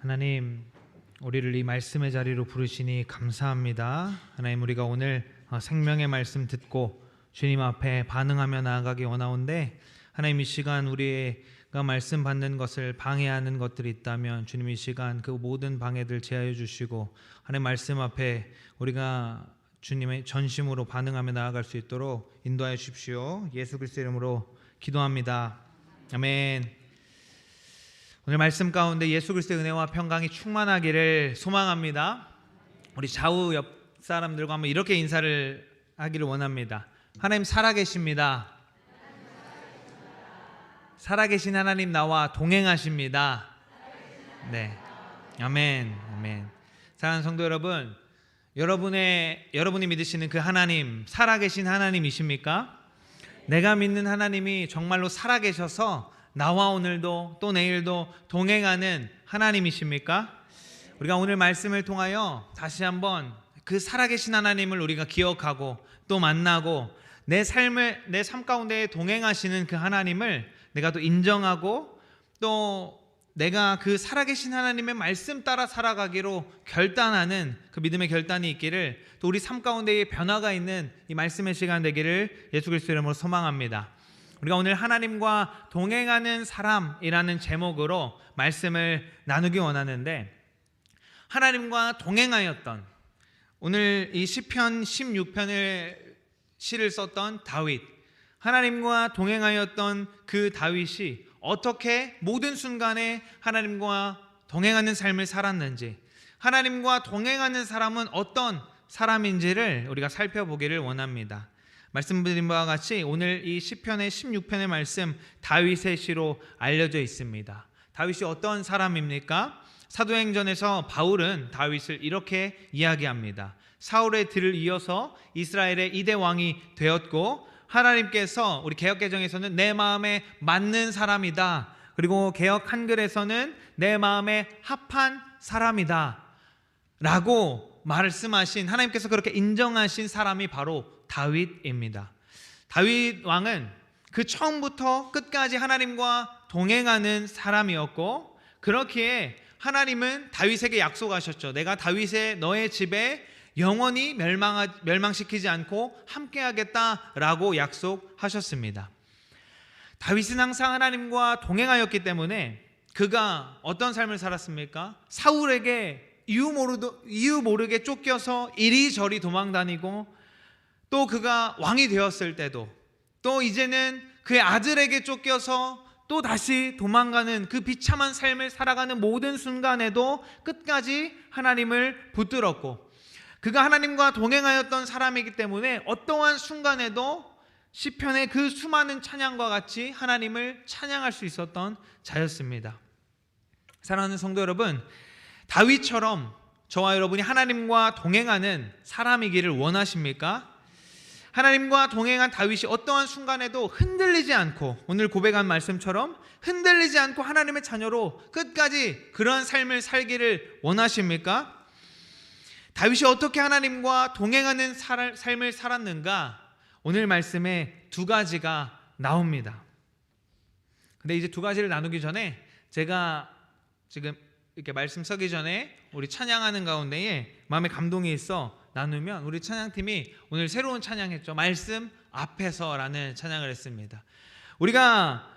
하나님, 우리를 이 말씀의 자리로 부르시니 감사합니다. 하나님, 우리가 오늘 생명의 말씀 듣고 주님 앞에 반응하며 나아가기 원하온데, 하나님, 이 시간 우리가 말씀 받는 것을 방해하는 것들이 있다면 주님 이 시간 그 모든 방해들 제하여 주시고, 하나님 말씀 앞에 우리가 주님의 전심으로 반응하며 나아갈 수 있도록 인도하여 주십시오. 예수 그리스도의 이름으로 기도합니다. 아멘. 오늘 말씀 가운데 예수 그리스도의 은혜와 평강이 충만하기를 소망합니다. 우리 좌우 옆 사람들과 한번 이렇게 인사를 하기를 원합니다. 하나님 살아계십니다. 살아계신 하나님 나와 동행하십니다. 네, 아멘, 아멘. 사랑하는 성도 여러분, 여러분이 믿으시는 그 하나님, 살아계신 하나님이십니까? 내가 믿는 하나님이 정말로 살아계셔서 나와 오늘도 또 내일도 동행하는 하나님이십니까? 우리가 오늘 말씀을 통하여 다시 한번 그 살아계신 하나님을 우리가 기억하고 또 만나고 내 삶 가운데 동행하시는 그 하나님을 내가 또 인정하고 또 내가 그 살아계신 하나님의 말씀 따라 살아가기로 결단하는 그 믿음의 결단이 있기를, 또 우리 삶 가운데에 변화가 있는 이 말씀의 시간 되기를 예수 그리스도의 이름으로 소망합니다. 우리가 오늘 하나님과 동행하는 사람이라는 제목으로 말씀을 나누기 원하는데, 하나님과 동행하였던, 오늘 이 시편 16편을 시를 썼던 다윗, 하나님과 동행하였던 그 다윗이 어떻게 모든 순간에 하나님과 동행하는 삶을 살았는지, 하나님과 동행하는 사람은 어떤 사람인지를 우리가 살펴보기를 원합니다. 말씀드린 바와 같이 오늘 이 시편의 16편의 말씀 다윗의 시로 알려져 있습니다. 다윗이 어떤 사람입니까? 사도행전에서 바울은 다윗을 이렇게 이야기합니다. 사울의 뒤를 이어서 이스라엘의 2대 왕이 되었고, 하나님께서 우리 개역개정에서는 내 마음에 맞는 사람이다, 그리고 개역 한글에서는 내 마음에 합한 사람이다 라고 말씀하신, 하나님께서 그렇게 인정하신 사람이 바로 다윗입니다. 다윗 왕은 그 처음부터 끝까지 하나님과 동행하는 사람이었고, 그렇기에 하나님은 다윗에게 약속하셨죠. 내가 너의 집에 영원히 멸망시키지 않고 함께하겠다라고 약속하셨습니다. 다윗은 항상 하나님과 동행하였기 때문에 그가 어떤 삶을 살았습니까? 사울에게 이유 모르게 쫓겨서 이리저리 도망다니고, 또 그가 왕이 되었을 때도, 또 이제는 그의 아들에게 쫓겨서 또 다시 도망가는 그 비참한 삶을 살아가는 모든 순간에도 끝까지 하나님을 붙들었고, 그가 하나님과 동행하였던 사람이기 때문에 어떠한 순간에도 시편의 그 수많은 찬양과 같이 하나님을 찬양할 수 있었던 자였습니다. 사랑하는 성도 여러분, 다윗처럼 저와 여러분이 하나님과 동행하는 사람이기를 원하십니까? 하나님과 동행한 다윗이 어떠한 순간에도 흔들리지 않고, 오늘 고백한 말씀처럼 흔들리지 않고 하나님의 자녀로 끝까지 그러한 삶을 살기를 원하십니까? 다윗이 어떻게 하나님과 동행하는 삶을 살았는가? 오늘 말씀에 두 가지가 나옵니다. 근데 이제 두 가지를 나누기 전에 제가 지금 이렇게 말씀 서기 전에 우리 찬양하는 가운데에 마음에 감동이 있어 나누면, 우리 찬양팀이 오늘 새로운 찬양했죠. 말씀 앞에서라는 찬양을 했습니다. 우리가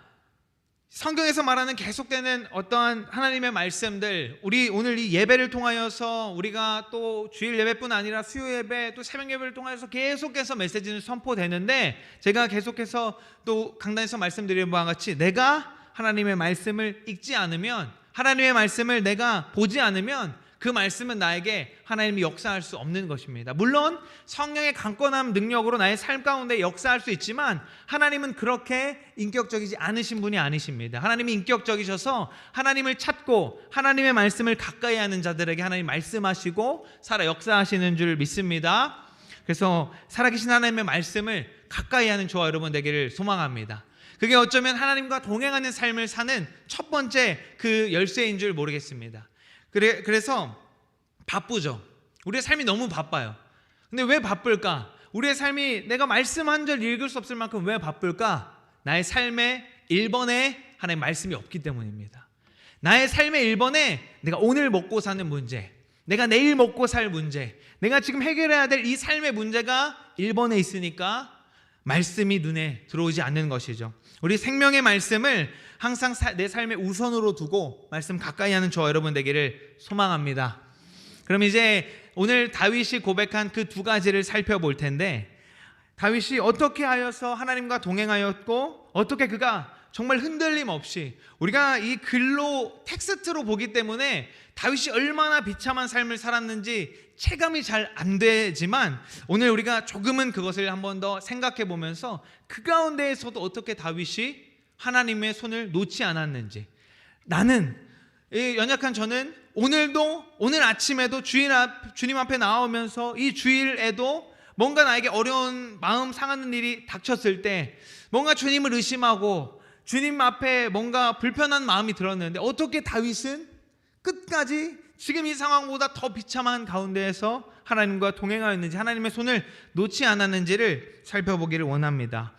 성경에서 말하는 계속되는 어떠한 하나님의 말씀들, 우리 오늘 이 예배를 통하여서 우리가 또 주일 예배뿐 아니라 수요 예배, 또 새벽 예배를 통하여서 계속해서 메시지는 선포되는데, 제가 계속해서 또 강단에서 말씀드린 바와 같이 내가 하나님의 말씀을 읽지 않으면, 하나님의 말씀을 내가 보지 않으면 그 말씀은 나에게 하나님이 역사할 수 없는 것입니다. 물론 성령의 강권한 능력으로 나의 삶 가운데 역사할 수 있지만, 하나님은 그렇게 인격적이지 않으신 분이 아니십니다. 하나님이 인격적이셔서 하나님을 찾고 하나님의 말씀을 가까이 하는 자들에게 하나님 말씀하시고 역사하시는 줄 믿습니다. 그래서 살아계신 하나님의 말씀을 가까이 하는 저와 여러분 되기를 소망합니다. 그게 어쩌면 하나님과 동행하는 삶을 사는 첫 번째 그 열쇠인 줄 모르겠습니다. 그래서 바쁘죠. 우리의 삶이 너무 바빠요. 근데 왜 바쁠까? 우리의 삶이 내가 말씀 한 절 읽을 수 없을 만큼 왜 바쁠까? 나의 삶의 1번에 하나님의 말씀이 없기 때문입니다. 나의 삶의 1번에 내가 오늘 먹고 사는 문제, 내가 내일 먹고 살 문제, 내가 지금 해결해야 될 이 삶의 문제가 1번에 있으니까 말씀이 눈에 들어오지 않는 것이죠. 우리 생명의 말씀을 항상 내 삶의 우선으로 두고 말씀 가까이 하는 저와 여러분 되기를 소망합니다. 그럼 이제 오늘 다윗이 고백한 그 두 가지를 살펴볼 텐데, 다윗이 어떻게 하여서 하나님과 동행하였고 어떻게 그가 정말 흔들림 없이, 우리가 이 글로 텍스트로 보기 때문에 다윗이 얼마나 비참한 삶을 살았는지 체감이 잘 안 되지만, 오늘 우리가 조금은 그것을 한 번 더 생각해 보면서 그 가운데에서도 어떻게 다윗이 하나님의 손을 놓지 않았는지, 나는 연약한 저는 오늘 아침에도 주님 앞에 나오면서 이 주일에도 뭔가 나에게 어려운 마음 상하는 일이 닥쳤을 때 뭔가 주님을 의심하고 주님 앞에 뭔가 불편한 마음이 들었는데, 어떻게 다윗은 끝까지 지금 이 상황보다 더 비참한 가운데에서 하나님과 동행하였는지, 하나님의 손을 놓지 않았는지를 살펴보기를 원합니다.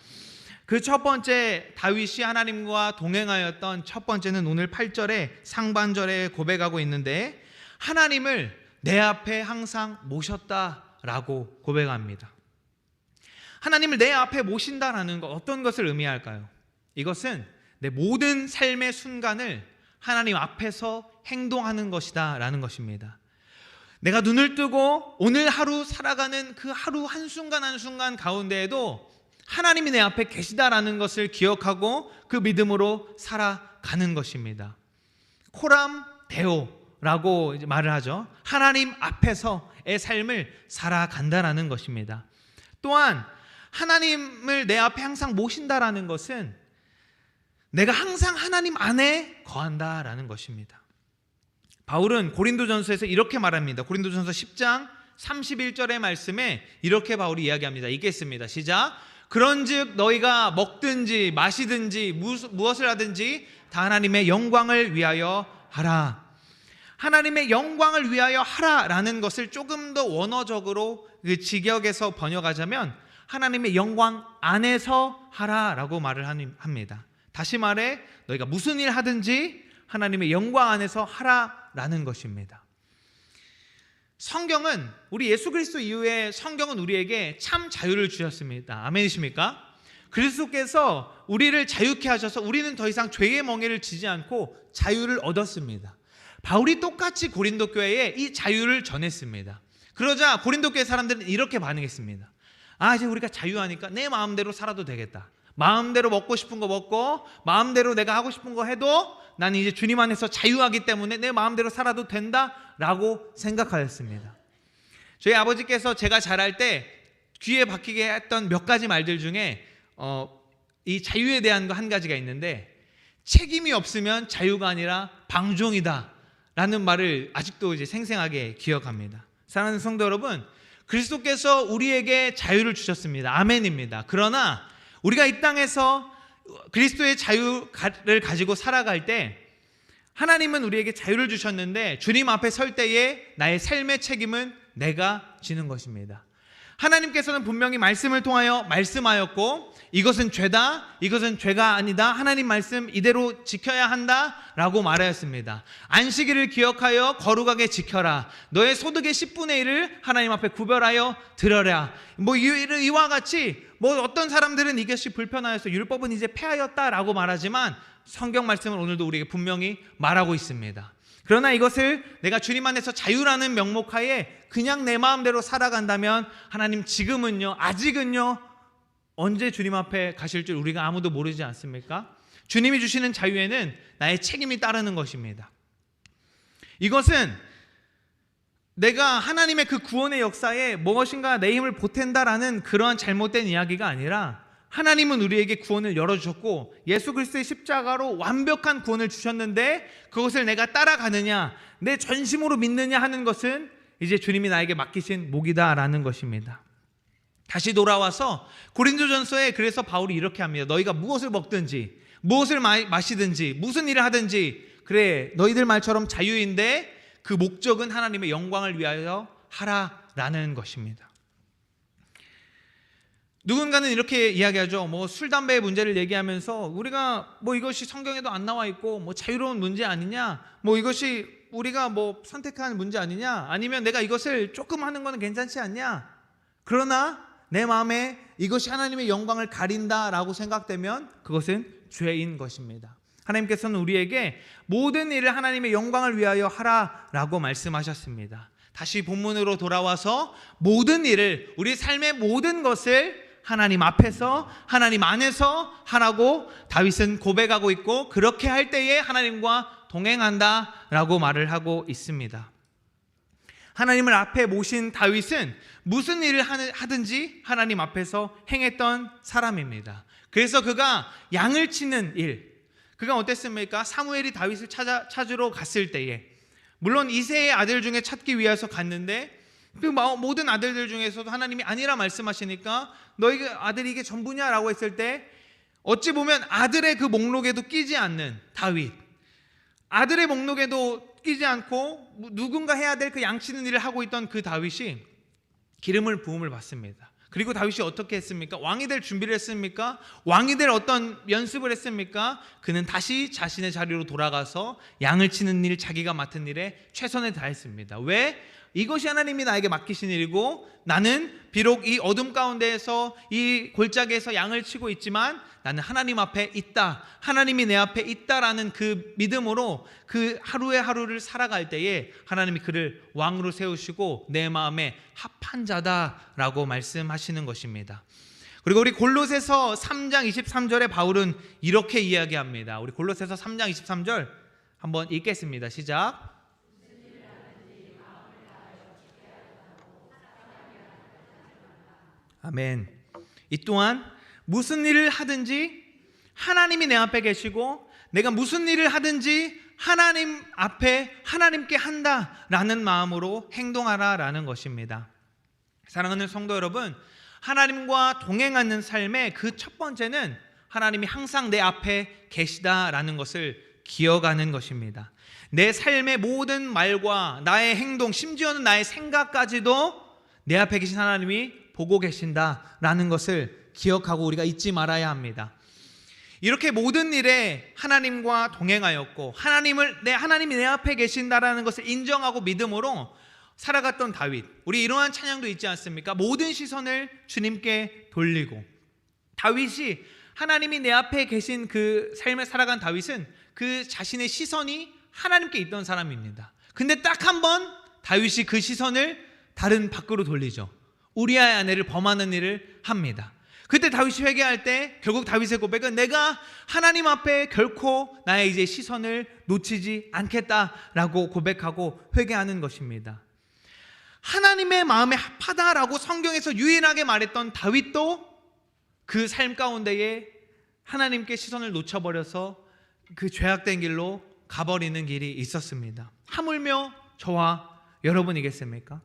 그 첫 번째, 다윗이 하나님과 동행하였던 첫 번째는 오늘 8절에 상반절에 고백하고 있는데, 하나님을 내 앞에 항상 모셨다라고 고백합니다. 하나님을 내 앞에 모신다라는 것, 어떤 것을 의미할까요? 이것은 내 모든 삶의 순간을 하나님 앞에서 행동하는 것이다 라는 것입니다. 내가 눈을 뜨고 오늘 하루 살아가는 그 하루 한순간 한순간 가운데에도 하나님이 내 앞에 계시다라는 것을 기억하고 그 믿음으로 살아가는 것입니다. 코람 데오라고 말을 하죠. 하나님 앞에서의 삶을 살아간다라는 것입니다. 또한 하나님을 내 앞에 항상 모신다라는 것은 내가 항상 하나님 안에 거한다라는 것입니다. 바울은 고린도전서에서 이렇게 말합니다. 고린도전서 10장 31절의 말씀에 이렇게 바울이 이야기합니다. 읽겠습니다. 시작. 그런즉 너희가 먹든지 마시든지 무엇을 하든지 다 하나님의 영광을 위하여 하라. 하나님의 영광을 위하여 하라라는 것을 조금 더 원어적으로 그 직역에서 번역하자면 하나님의 영광 안에서 하라라고 말을 합니다. 다시 말해 너희가 무슨 일 하든지 하나님의 영광 안에서 하라라는 것입니다. 성경은, 우리 예수 그리스도 이후에 성경은 우리에게 참 자유를 주셨습니다. 아멘이십니까? 그리스도께서 우리를 자유케 하셔서 우리는 더 이상 죄의 멍에를 지지 않고 자유를 얻었습니다. 바울이 똑같이 고린도 교회에 이 자유를 전했습니다. 그러자 고린도 교회 사람들은 이렇게 반응했습니다. 이제 우리가 자유하니까 내 마음대로 살아도 되겠다. 마음대로 먹고 싶은 거 먹고 마음대로 내가 하고 싶은 거 해도 나는 이제 주님 안에서 자유하기 때문에 내 마음대로 살아도 된다라고 생각하였습니다. 저희 아버지께서 제가 자랄 때 귀에 박히게 했던 몇 가지 말들 중에 이 자유에 대한 거 한 가지가 있는데, 책임이 없으면 자유가 아니라 방종이다 라는 말을 아직도 이제 생생하게 기억합니다. 사랑하는 성도 여러분, 그리스도께서 우리에게 자유를 주셨습니다. 아멘입니다. 그러나 우리가 이 땅에서 그리스도의 자유를 가지고 살아갈 때 하나님은 우리에게 자유를 주셨는데 주님 앞에 설 때에 나의 삶의 책임은 내가 지는 것입니다. 하나님께서는 분명히 말씀을 통하여 말씀하였고 이것은 죄다, 이것은 죄가 아니다, 하나님 말씀 이대로 지켜야 한다 라고 말하였습니다. 안식일을 기억하여 거룩하게 지켜라. 너의 소득의 10분의 1을 하나님 앞에 구별하여 드려라. 이와 같이 어떤 사람들은 이것이 불편하여서 율법은 이제 폐하였다라고 말하지만 성경 말씀은 오늘도 우리에게 분명히 말하고 있습니다. 그러나 이것을 내가 주님 안에서 자유라는 명목하에 그냥 내 마음대로 살아간다면 하나님 지금은요, 아직은요, 언제 주님 앞에 가실 줄 우리가 아무도 모르지 않습니까? 주님이 주시는 자유에는 나의 책임이 따르는 것입니다. 이것은 내가 하나님의 그 구원의 역사에 무엇인가 내 힘을 보탠다라는 그런 잘못된 이야기가 아니라, 하나님은 우리에게 구원을 열어주셨고 예수 그리스도의 십자가로 완벽한 구원을 주셨는데 그것을 내가 따라가느냐, 내 전심으로 믿느냐 하는 것은 이제 주님이 나에게 맡기신 몫이다라는 것입니다. 다시 돌아와서 고린도전서에 그래서 바울이 이렇게 합니다. 너희가 무엇을 먹든지 무엇을 마시든지 무슨 일을 하든지 그래 너희들 말처럼 자유인데 그 목적은 하나님의 영광을 위하여 하라라는 것입니다. 누군가는 이렇게 이야기하죠. 뭐 술, 담배의 문제를 얘기하면서 우리가 뭐 이것이 성경에도 안 나와 있고 뭐 자유로운 문제 아니냐, 뭐 이것이 우리가 뭐 선택한 문제 아니냐, 아니면 내가 이것을 조금 하는 거는 괜찮지 않냐, 그러나 내 마음에 이것이 하나님의 영광을 가린다라고 생각되면 그것은 죄인 것입니다. 하나님께서는 우리에게 모든 일을 하나님의 영광을 위하여 하라라고 말씀하셨습니다. 다시 본문으로 돌아와서 모든 일을, 우리 삶의 모든 것을 하나님 앞에서, 하나님 안에서 하라고 다윗은 고백하고 있고, 그렇게 할 때에 하나님과 동행한다라고 말을 하고 있습니다. 하나님을 앞에 모신 다윗은 무슨 일을 하든지 하나님 앞에서 행했던 사람입니다. 그래서 그가 양을 치는 일, 그가 어땠습니까? 사무엘이 다윗을 찾으러 갔을 때에, 물론 이새의 아들 중에 찾기 위해서 갔는데 그 모든 아들들 중에서도 하나님이 아니라 말씀하시니까 너희 아들이 이게 전부냐라고 했을 때, 어찌 보면 아들의 그 목록에도 끼지 않는 다윗, 아들의 목록에도 끼지 않고 누군가 해야 될 그 양치는 일을 하고 있던 그 다윗이 기름을 부음을 받습니다. 그리고 다윗이 어떻게 했습니까? 왕이 될 준비를 했습니까? 왕이 될 어떤 연습을 했습니까? 그는 다시 자신의 자리로 돌아가서 양을 치는 일, 자기가 맡은 일에 최선을 다했습니다. 왜? 이것이 하나님이 나에게 맡기신 일이고, 나는 비록 이 어둠 가운데에서 이 골짜기에서 양을 치고 있지만 나는 하나님 앞에 있다, 하나님이 내 앞에 있다라는 그 믿음으로 그 하루의 하루를 살아갈 때에 하나님이 그를 왕으로 세우시고 내 마음에 합한 자다라고 말씀하시는 것입니다. 그리고 우리 골로새서 3장 23절에 바울은 이렇게 이야기합니다. 우리 골로새서 3장 23절 한번 읽겠습니다. 시작. 아멘. 이 또한 무슨 일을 하든지 하나님이 내 앞에 계시고 내가 무슨 일을 하든지 하나님 앞에 하나님께 한다라는 마음으로 행동하라라는 것입니다. 사랑하는 성도 여러분, 하나님과 동행하는 삶의 그 첫 번째는 하나님이 항상 내 앞에 계시다라는 것을 기억하는 것입니다. 내 삶의 모든 말과 나의 행동, 심지어는 나의 생각까지도 내 앞에 계신 하나님이 보고 계신다라는 것을 기억하고 우리가 잊지 말아야 합니다. 이렇게 모든 일에 하나님과 동행하였고 하나님이 내 앞에 계신다라는 것을 인정하고 믿음으로 살아갔던 다윗, 우리 이러한 찬양도 있지 않습니까? 모든 시선을 주님께 돌리고, 다윗이 하나님이 내 앞에 계신 그 삶을 살아간 다윗은 그 자신의 시선이 하나님께 있던 사람입니다. 근데 딱 한 번 다윗이 그 시선을 다른 밖으로 돌리죠. 우리아의 아내를 범하는 일을 합니다. 그때 다윗이 회개할 때 결국 다윗의 고백은 내가 하나님 앞에 결코 나의 이제 시선을 놓치지 않겠다라고 고백하고 회개하는 것입니다. 하나님의 마음에 합하다라고 성경에서 유일하게 말했던 다윗도 그 삶 가운데에 하나님께 시선을 놓쳐버려서 그 죄악된 길로 가버리는 길이 있었습니다. 하물며 저와 여러분이겠습니까?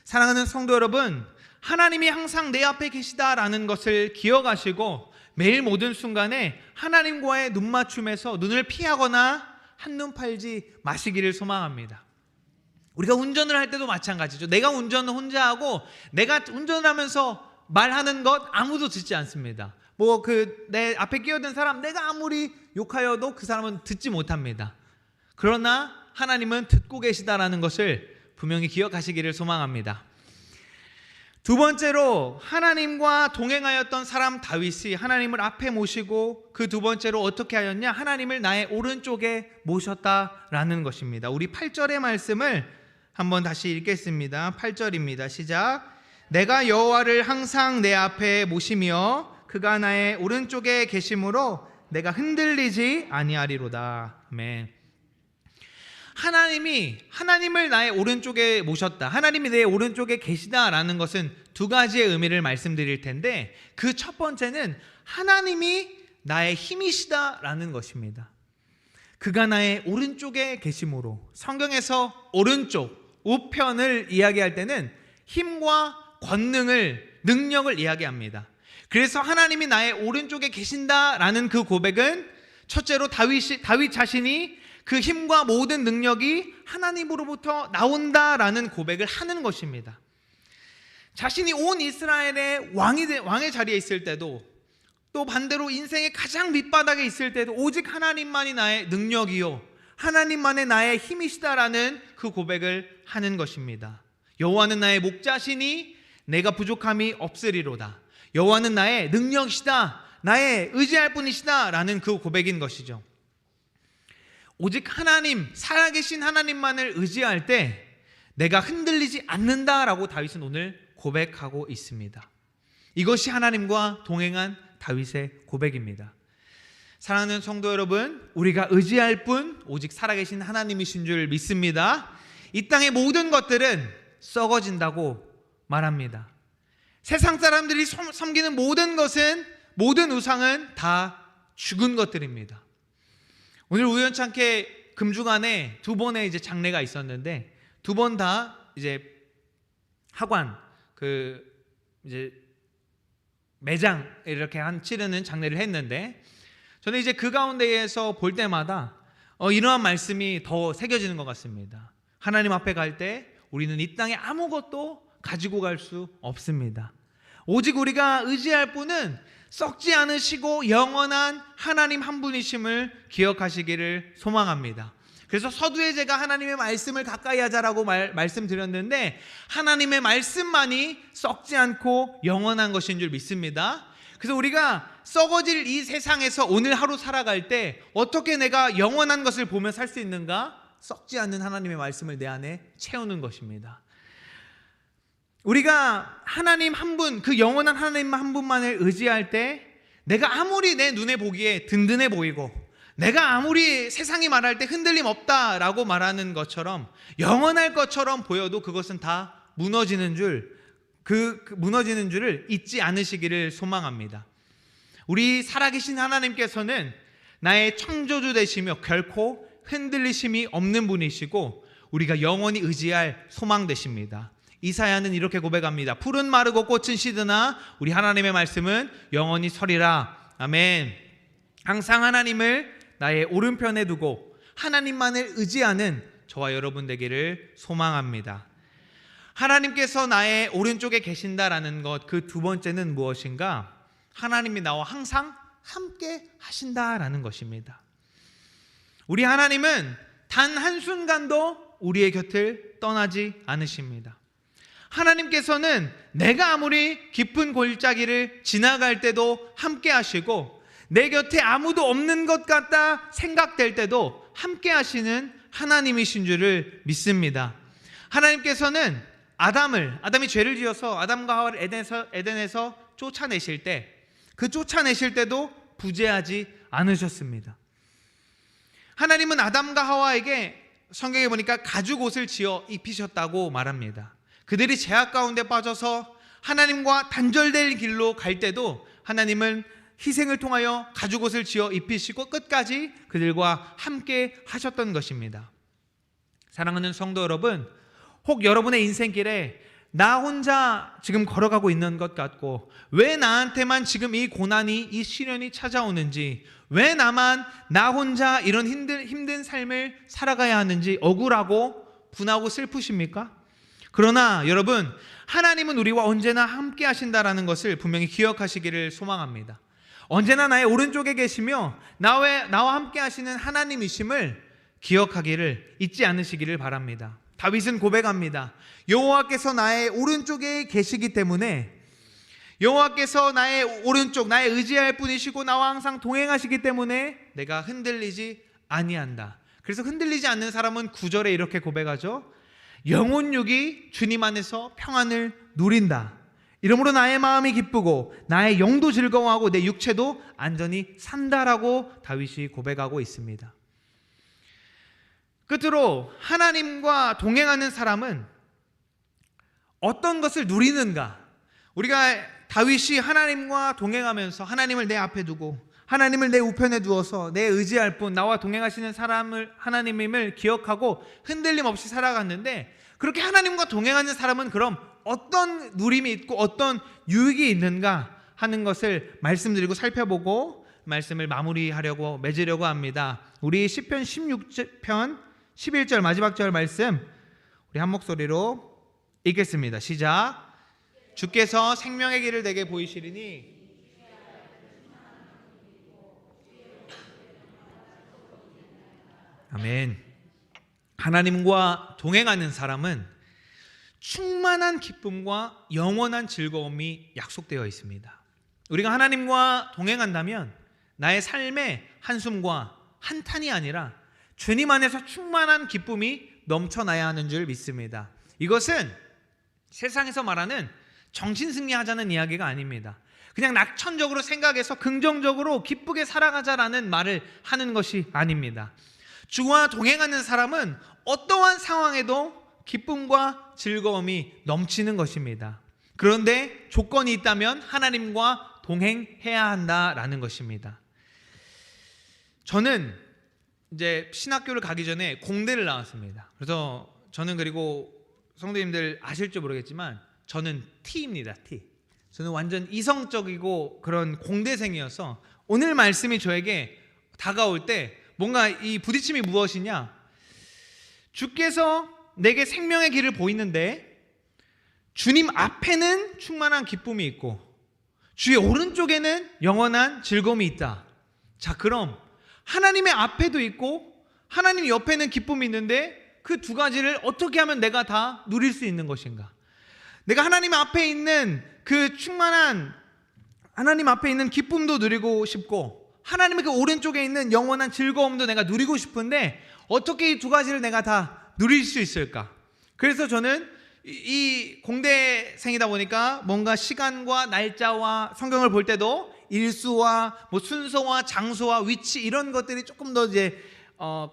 사랑하는 성도 여러분, 하나님이 항상 내 앞에 계시다라는 것을 기억하시고 매일 모든 순간에 하나님과의 눈맞춤에서 눈을 피하거나 한눈 팔지 마시기를 소망합니다. 우리가 운전을 할 때도 마찬가지죠. 내가 운전을 혼자 하고 내가 운전을 하면서 말하는 것 아무도 듣지 않습니다. 내 앞에 끼어든 사람 내가 아무리 욕하여도 그 사람은 듣지 못합니다. 그러나 하나님은 듣고 계시다라는 것을 분명히 기억하시기를 소망합니다. 두 번째로 하나님과 동행하였던 사람 다윗이 하나님을 앞에 모시고 그 두 번째로 어떻게 하였냐? 하나님을 나의 오른쪽에 모셨다라는 것입니다. 우리 8절의 말씀을 한번 다시 읽겠습니다. 8절입니다. 시작. 내가 여호와를 항상 내 앞에 모시며 그가 나의 오른쪽에 계심으로 내가 흔들리지 아니하리로다. 아멘. 하나님을 나의 오른쪽에 모셨다, 하나님이 내 오른쪽에 계시다라는 것은 두 가지의 의미를 말씀드릴 텐데, 그 첫 번째는 하나님이 나의 힘이시다라는 것입니다. 그가 나의 오른쪽에 계심으로, 성경에서 오른쪽, 우편을 이야기할 때는 힘과 권능을, 능력을 이야기합니다. 그래서 하나님이 나의 오른쪽에 계신다라는 그 고백은 첫째로 다윗 자신이 그 힘과 모든 능력이 하나님으로부터 나온다라는 고백을 하는 것입니다. 자신이 온 이스라엘의 왕의 자리에 있을 때도, 또 반대로 인생의 가장 밑바닥에 있을 때도 오직 하나님만이 나의 능력이요 하나님만의 나의 힘이시다라는 그 고백을 하는 것입니다. 여호와는 나의 목자시니 내가 부족함이 없으리로다. 여호와는 나의 능력이시다, 나의 의지할 분이시다 라는 그 고백인 것이죠. 오직 하나님, 살아계신 하나님만을 의지할 때 내가 흔들리지 않는다라고 다윗은 오늘 고백하고 있습니다. 이것이 하나님과 동행한 다윗의 고백입니다. 사랑하는 성도 여러분, 우리가 의지할 분 오직 살아계신 하나님이신 줄 믿습니다. 이 땅의 모든 것들은 썩어진다고 말합니다. 세상 사람들이 섬기는 모든 것은, 모든 우상은 다 죽은 것들입니다. 오늘 우연찮게 금주간에 두 번의 이제 장례가 있었는데, 두 번 다 이제 하관, 이제 매장 이렇게 치르는 장례를 했는데, 저는 이제 그 가운데에서 볼 때마다 이러한 말씀이 더 새겨지는 것 같습니다. 하나님 앞에 갈 때 우리는 이 땅에 아무것도 가지고 갈 수 없습니다. 오직 우리가 의지할 분은 썩지 않으시고 영원한 하나님 한 분이심을 기억하시기를 소망합니다. 그래서 서두에 제가 하나님의 말씀을 가까이 하자라고 말씀드렸는데, 하나님의 말씀만이 썩지 않고 영원한 것인 줄 믿습니다. 그래서 우리가 썩어질 이 세상에서 오늘 하루 살아갈 때 어떻게 내가 영원한 것을 보며 살 수 있는가? 썩지 않는 하나님의 말씀을 내 안에 채우는 것입니다. 우리가 하나님 한 분, 그 영원한 하나님 한 분만을 의지할 때 내가 아무리 내 눈에 보기에 든든해 보이고, 내가 아무리 세상이 말할 때 흔들림 없다라고 말하는 것처럼, 영원할 것처럼 보여도 그것은 다 무너지는 줄을 잊지 않으시기를 소망합니다. 우리 살아계신 하나님께서는 나의 창조주 되시며 결코 흔들리심이 없는 분이시고 우리가 영원히 의지할 소망 되십니다. 이사야는 이렇게 고백합니다. 풀은 마르고 꽃은 시드나 우리 하나님의 말씀은 영원히 서리라. 아멘. 항상 하나님을 나의 오른편에 두고 하나님만을 의지하는 저와 여러분 되기를 소망합니다. 하나님께서 나의 오른쪽에 계신다라는 것, 그 두 번째는 무엇인가? 하나님이 나와 항상 함께 하신다라는 것입니다. 우리 하나님은 단 한순간도 우리의 곁을 떠나지 않으십니다. 하나님께서는 내가 아무리 깊은 골짜기를 지나갈 때도 함께 하시고, 내 곁에 아무도 없는 것 같다 생각될 때도 함께 하시는 하나님이신 줄을 믿습니다. 하나님께서는 아담이 죄를 지어서 아담과 하와를 에덴에서 쫓아내실 때, 그 쫓아내실 때도 부재하지 않으셨습니다. 하나님은 아담과 하와에게 성경에 보니까 가죽 옷을 지어 입히셨다고 말합니다. 그들이 죄악 가운데 빠져서 하나님과 단절될 길로 갈 때도 하나님은 희생을 통하여 가죽 옷을 지어 입히시고 끝까지 그들과 함께 하셨던 것입니다. 사랑하는 성도 여러분, 혹 여러분의 인생길에 나 혼자 지금 걸어가고 있는 것 같고, 왜 나한테만 지금 이 고난이, 이 시련이 찾아오는지, 왜 나 혼자 이런 힘든 삶을 살아가야 하는지 억울하고 분하고 슬프십니까? 그러나 여러분, 하나님은 우리와 언제나 함께 하신다라는 것을 분명히 기억하시기를 소망합니다. 언제나 나의 오른쪽에 계시며 나와 함께 하시는 하나님이심을 기억하기를 잊지 않으시기를 바랍니다. 다윗은 고백합니다. 여호와께서 나의 오른쪽에 계시기 때문에, 여호와께서 나의 오른쪽, 나의 의지할 분이시고 나와 항상 동행하시기 때문에 내가 흔들리지 아니한다. 그래서 흔들리지 않는 사람은 9절에 이렇게 고백하죠. 영혼육이 주님 안에서 평안을 누린다. 이러므로 나의 마음이 기쁘고 나의 영도 즐거워하고 내 육체도 안전히 산다라고 다윗이 고백하고 있습니다. 끝으로 하나님과 동행하는 사람은 어떤 것을 누리는가? 우리가 다윗이 하나님과 동행하면서 하나님을 내 앞에 두고 하나님을 내 우편에 두어서 내 의지할 분, 나와 동행하시는 사람을 하나님임을 기억하고 흔들림 없이 살아갔는데, 그렇게 하나님과 동행하는 사람은 그럼 어떤 누림이 있고 어떤 유익이 있는가 하는 것을 말씀드리고 살펴보고 말씀을 마무리하려고 맺으려고 합니다. 우리 시편 16편 11절 마지막 절 말씀 우리 한 목소리로 읽겠습니다. 시작. 주께서 생명의 길을 내게 보이시리니 아멘. 하나님과 동행하는 사람은 충만한 기쁨과 영원한 즐거움이 약속되어 있습니다. 우리가 하나님과 동행한다면 나의 삶의 한숨과 한탄이 아니라 주님 안에서 충만한 기쁨이 넘쳐나야 하는 줄 믿습니다. 이것은 세상에서 말하는 정신승리하자는 이야기가 아닙니다. 그냥 낙천적으로 생각해서 긍정적으로 기쁘게 살아가자라는 말을 하는 것이 아닙니다. 주와 동행하는 사람은 어떠한 상황에도 기쁨과 즐거움이 넘치는 것입니다. 그런데 조건이 있다면 하나님과 동행해야 한다라는 것입니다. 저는 이제 신학교를 가기 전에 공대를 나왔습니다. 그래서 저는, 그리고 성도님들 아실지 모르겠지만 저는 T입니다. T. 저는 완전 이성적이고 그런 공대생이어서 오늘 말씀이 저에게 다가올 때 뭔가 이 부딪힘이 무엇이냐? 주께서 내게 생명의 길을 보이는데 주님 앞에는 충만한 기쁨이 있고 주의 오른쪽에는 영원한 즐거움이 있다. 자, 그럼 하나님의 앞에도 있고 하나님 옆에는 기쁨이 있는데 그 두 가지를 어떻게 하면 내가 다 누릴 수 있는 것인가? 내가 하나님 앞에 있는 그 충만한 하나님 앞에 있는 기쁨도 누리고 싶고 하나님의 그 오른쪽에 있는 영원한 즐거움도 내가 누리고 싶은데 어떻게 이 두 가지를 내가 다 누릴 수 있을까? 그래서 저는 이 공대생이다 보니까 뭔가 시간과 날짜와 성경을 볼 때도 일수와 뭐 순서와 장소와 위치 이런 것들이 조금 더 이제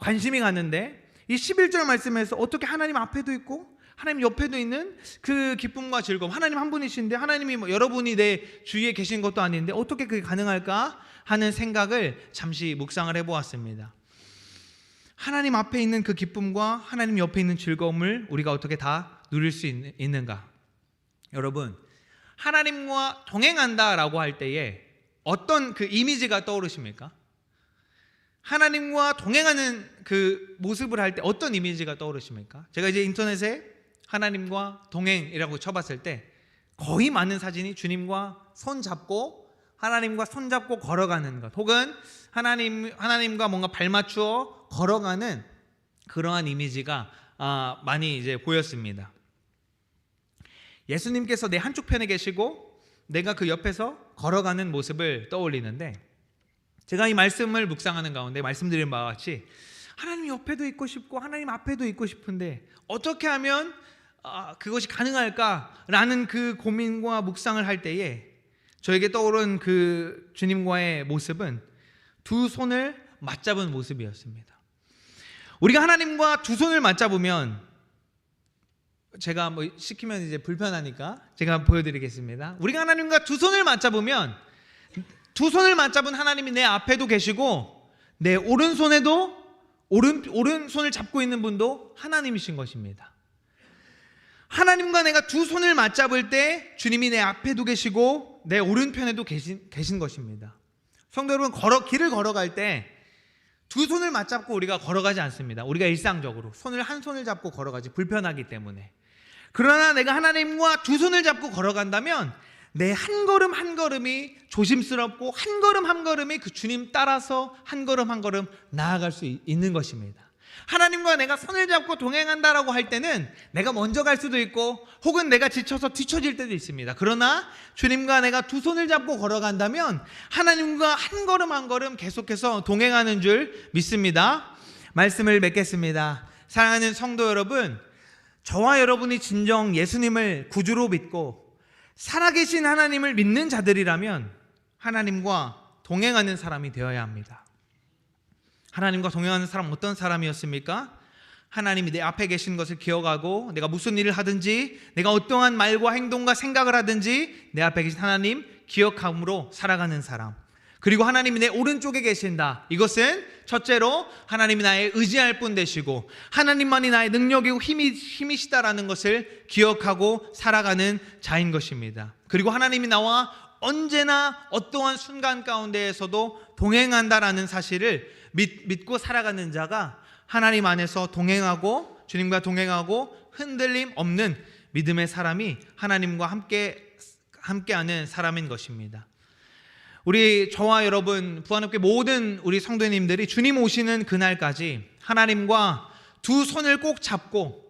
관심이 가는데 이 11절 말씀에서 어떻게 하나님 앞에도 있고 하나님 옆에도 있는 그 기쁨과 즐거움, 하나님 한 분이신데 하나님이 뭐 여러분이 내 주위에 계신 것도 아닌데 어떻게 그게 가능할까 하는 생각을 잠시 묵상을 해보았습니다. 하나님 앞에 있는 그 기쁨과 하나님 옆에 있는 즐거움을 우리가 어떻게 다 누릴 수 있는가? 여러분, 하나님과 동행한다라고 할 때에 어떤 그 이미지가 떠오르십니까? 하나님과 동행하는 그 모습을 할 때 어떤 이미지가 떠오르십니까? 제가 이제 인터넷에 하나님과 동행이라고 쳐봤을 때 거의 많은 사진이 주님과 손 잡고 하나님과 손 잡고 걸어가는 것, 혹은 하나님과 뭔가 발 맞추어 걸어가는 그러한 이미지가 많이 이제 보였습니다. 예수님께서 내 한쪽 편에 계시고 내가 그 옆에서 걸어가는 모습을 떠올리는데, 제가 이 말씀을 묵상하는 가운데 말씀드린 바와 같이 하나님 옆에도 있고 싶고 하나님 앞에도 있고 싶은데 어떻게 하면 그것이 가능할까라는 그 고민과 묵상을 할 때에 저에게 떠오른 그 주님과의 모습은 두 손을 맞잡은 모습이었습니다. 우리가 하나님과 두 손을 맞잡으면, 제가 뭐 시키면 이제 불편하니까 제가 보여드리겠습니다. 우리가 하나님과 두 손을 맞잡으면 두 손을 맞잡은 하나님이 내 앞에도 계시고 내 오른손에도 오른손을 잡고 있는 분도 하나님이신 것입니다. 하나님과 내가 두 손을 맞잡을 때 주님이 내 앞에도 계시고 내 오른편에도 계신 것입니다. 성도 여러분, 길을 걸어갈 때 두 손을 맞잡고 우리가 걸어가지 않습니다. 우리가 일상적으로 한 손을 잡고 걸어가지, 불편하기 때문에. 그러나 내가 하나님과 두 손을 잡고 걸어간다면 내 한 걸음 한 걸음이 조심스럽고 한 걸음 한 걸음이 그 주님 따라서 한 걸음 한 걸음 나아갈 수 있는 것입니다. 하나님과 내가 손을 잡고 동행한다라고 할 때는 내가 먼저 갈 수도 있고 혹은 내가 지쳐서 뒤처질 때도 있습니다. 그러나 주님과 내가 두 손을 잡고 걸어간다면 하나님과 한 걸음 한 걸음 계속해서 동행하는 줄 믿습니다. 말씀을 맺겠습니다. 사랑하는 성도 여러분, 저와 여러분이 진정 예수님을 구주로 믿고 살아계신 하나님을 믿는 자들이라면 하나님과 동행하는 사람이 되어야 합니다. 하나님과 동행하는 사람 어떤 사람이었습니까? 하나님이 내 앞에 계신 것을 기억하고 내가 무슨 일을 하든지 내가 어떠한 말과 행동과 생각을 하든지 내 앞에 계신 하나님 기억함으로 살아가는 사람, 그리고 하나님이 내 오른쪽에 계신다. 이것은 첫째로 하나님이 나의 의지할 분 되시고 하나님만이 나의 능력이고 힘이시다라는 것을 기억하고 살아가는 자인 것입니다. 그리고 하나님이 나와 언제나 어떠한 순간 가운데에서도 동행한다라는 사실을 믿고 살아가는 자가 하나님 안에서 동행하고 주님과 동행하고 흔들림 없는 믿음의 사람이 하나님과 함께 함께하는 사람인 것입니다. 우리 저와 여러분 부안업계 모든 우리 성도님들이 주님 오시는 그날까지 하나님과 두 손을 꼭 잡고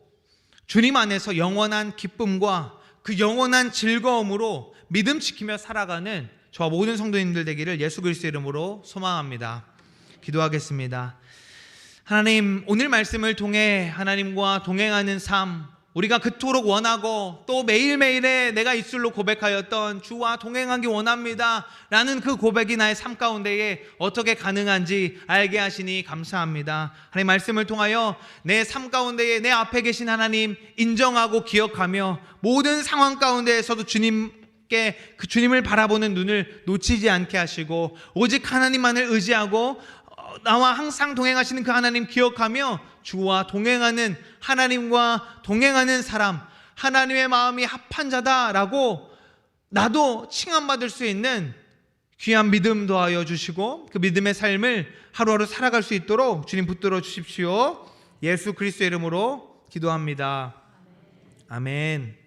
주님 안에서 영원한 기쁨과 그 영원한 즐거움으로 믿음 지키며 살아가는 저와 모든 성도님들 되기를 예수 그리스도의 이름으로 소망합니다. 기도하겠습니다. 하나님, 오늘 말씀을 통해 하나님과 동행하는 삶, 우리가 그토록 원하고 또 매일매일의 내가 입술로 고백하였던 주와 동행하기 원합니다 라는 그 고백이 나의 삶 가운데에 어떻게 가능한지 알게 하시니 감사합니다. 하나님, 말씀을 통하여 내 삶 가운데에 내 앞에 계신 하나님 인정하고 기억하며 모든 상황 가운데에서도 주님께 그 주님을 바라보는 눈을 놓치지 않게 하시고 오직 하나님만을 의지하고 나와 항상 동행하시는 그 하나님 기억하며 주와 동행하는, 하나님과 동행하는 사람, 하나님의 마음이 합한 자다라고 나도 칭함받을 수 있는 귀한 믿음 더하여 주시고 그 믿음의 삶을 하루하루 살아갈 수 있도록 주님 붙들어 주십시오. 예수 그리스도의 이름으로 기도합니다. 아멘.